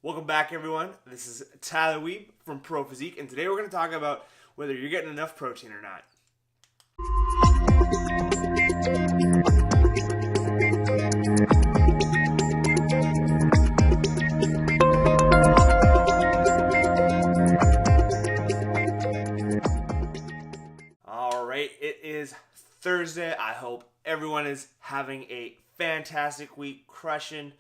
Welcome back, everyone. This is Tyler Weeb from Pro Physique, and today we're going to talk about whether you're getting enough protein or not. All right, it is Thursday. I hope everyone is having a fantastic week, crushing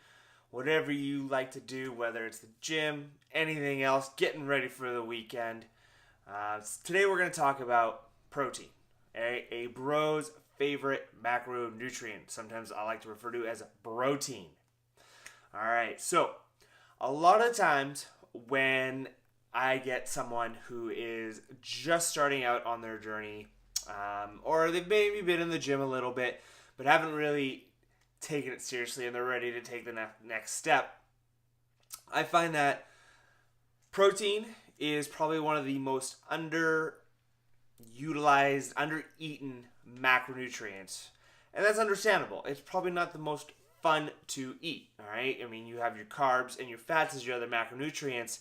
whatever you like to do, whether it's the gym, anything else, getting ready for the weekend. Today we're going to talk about protein, a bro's favorite macronutrient. Sometimes I like to refer to it as protein. All right, so a lot of times when I get someone who is just starting out on their journey, or they've maybe been in the gym a little bit, but haven't really taken it seriously and they're ready to take the next step, I find that protein is probably one of the most underutilized, undereaten macronutrients. And that's understandable. It's probably not the most fun to eat, all right? I mean, you have your carbs and your fats as your other macronutrients.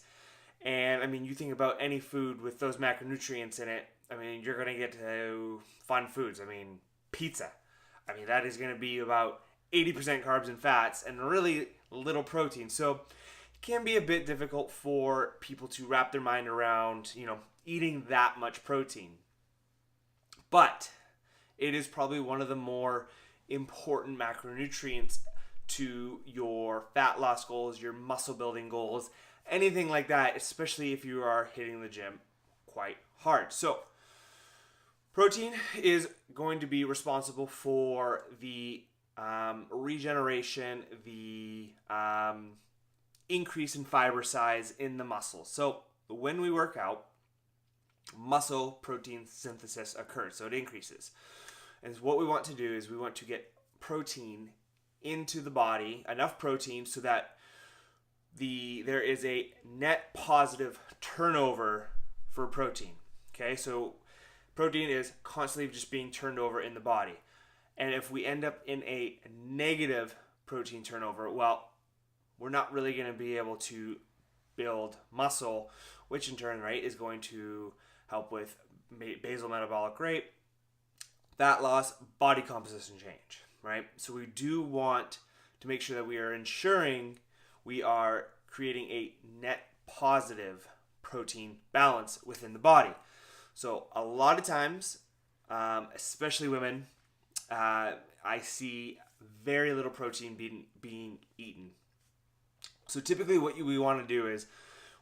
And, I mean, you think about any food with those macronutrients in it, I mean, you're going to get to fun foods. I mean, pizza. I mean, that is going to be about 80% carbs and fats and really little protein. So it can be a bit difficult for people to wrap their mind around, eating that much protein. But it is probably one of the more important macronutrients to your fat loss goals, your muscle building goals, anything like that, especially if you are hitting the gym quite hard. So protein is going to be responsible for the regeneration, the increase in fiber size in the muscles. So when we work out, muscle protein synthesis occurs, so it increases. And what we want to do is we want to get protein into the body, enough protein so that there is a net positive turnover for protein. Okay, so protein is constantly just being turned over in the body. And if we end up in a negative protein turnover, well, we're not really going to be able to build muscle, which in turn, right, is going to help with basal metabolic rate, fat loss, body composition change, right? So we do want to make sure that we are ensuring we are creating a net positive protein balance within the body. So a lot of times, especially women, I see very little protein being eaten. So typically what we want to do is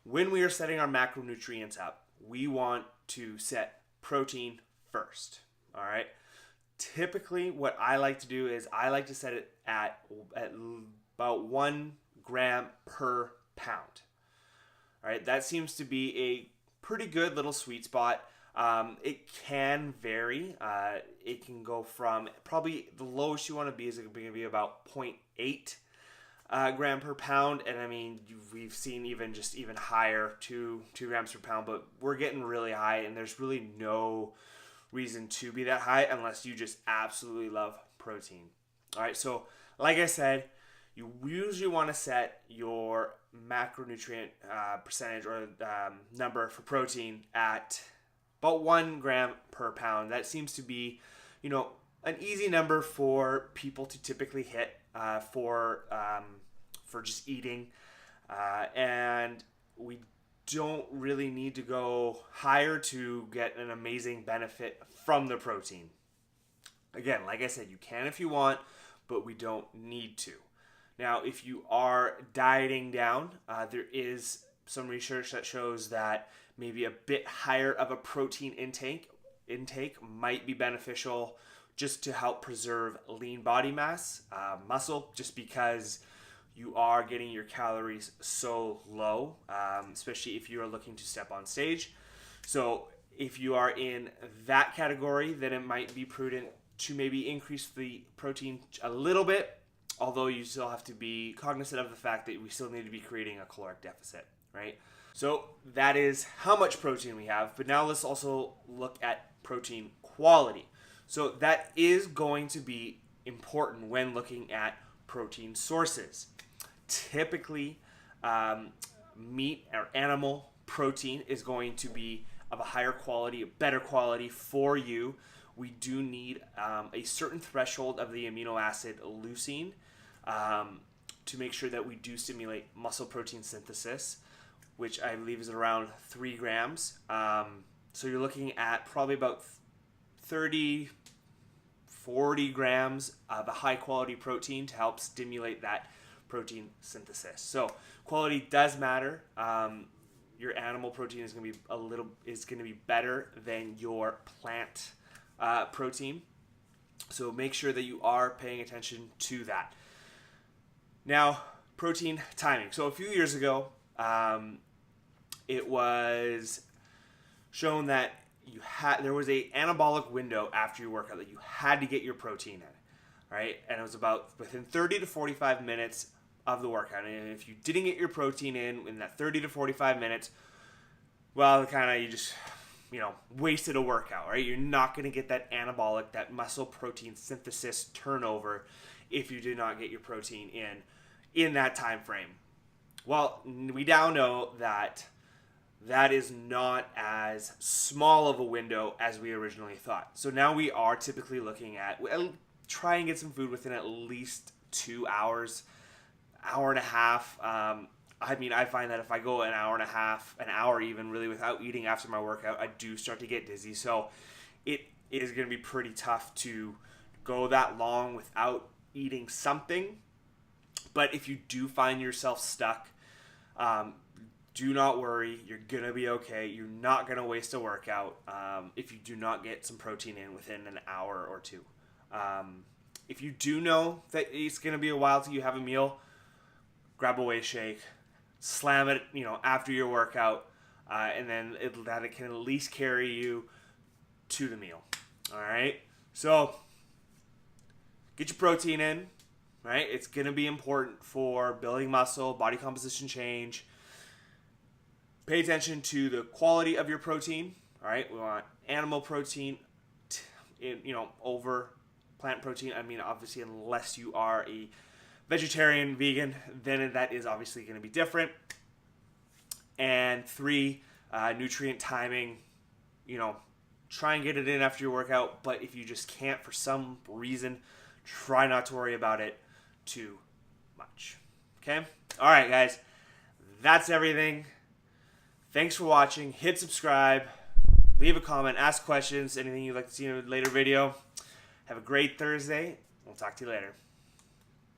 when we are setting our macronutrients up, we want to set protein first. All right. Typically what I like to do is I like to set it at about 1 gram per pound. All right. That seems to be a pretty good little sweet spot. It can vary. It can go from probably the lowest you want to be is going to be about 0.8 gram per pound. And I mean, we've seen even higher, 2 grams per pound, but we're getting really high and there's really no reason to be that high unless you just absolutely love protein. All right. So like I said, you usually want to set your macronutrient percentage or number for protein at about 1 gram per pound. That seems to be, an easy number for people to typically hit for just eating, and we don't really need to go higher to get an amazing benefit from the protein. Again, like I said, you can if you want, but we don't need to. Now, if you are dieting down, there is some research that shows that maybe a bit higher of a protein intake might be beneficial just to help preserve lean body mass, muscle, just because you are getting your calories so low, especially if you are looking to step on stage. So if you are in that category, then it might be prudent to maybe increase the protein a little bit, although you still have to be cognizant of the fact that we still need to be creating a caloric deficit, right? So that is how much protein we have, but now let's also look at protein quality. So that is going to be important when looking at protein sources. Typically, meat or animal protein is going to be of a higher quality, a better quality for you. We do need a certain threshold of the amino acid leucine to make sure that we do stimulate muscle protein synthesis, which I believe is around 3 grams. So you're looking at probably about 30, 40 grams of a high quality protein to help stimulate that protein synthesis. So quality does matter. Your animal protein is going to be better than your plant protein. So make sure that you are paying attention to that. Now, protein timing. So a few years ago, it was shown that there was a anabolic window after your workout that you had to get your protein in, right? And it was about within 30 to 45 minutes of the workout. And if you didn't get your protein in that 30 to 45 minutes, well, you just, wasted a workout, right? You're not going to get that anabolic, that muscle protein synthesis turnover if you did not get your protein in that time frame. Well, we now know that is not as small of a window as we originally thought. So now we are typically looking at try and get some food within at least 2 hours, hour and a half. I find that if I go an hour and a half, an hour even really without eating after my workout, I do start to get dizzy. So it is going to be pretty tough to go that long without eating something. But if you do find yourself stuck, do not worry. You're going to be okay. You're not going to waste a workout if you do not get some protein in within an hour or two. If you do know that it's going to be a while till you have a meal, grab a whey shake, slam it, after your workout, and then it can at least carry you to the meal. All right? So get your protein in, right? It's going to be important for building muscle, body composition change. Pay attention to the quality of your protein, all right? We want animal protein, over plant protein. Obviously, unless you are a vegetarian, vegan, then that is obviously going to be different. And 3, nutrient timing. Try and get it in after your workout, but if you just can't for some reason, try not to worry about it too much. Okay? All right, guys. That's everything. Thanks for watching. Hit subscribe. Leave a comment. Ask questions. Anything you'd like to see in a later video. Have a great Thursday. We'll talk to you later.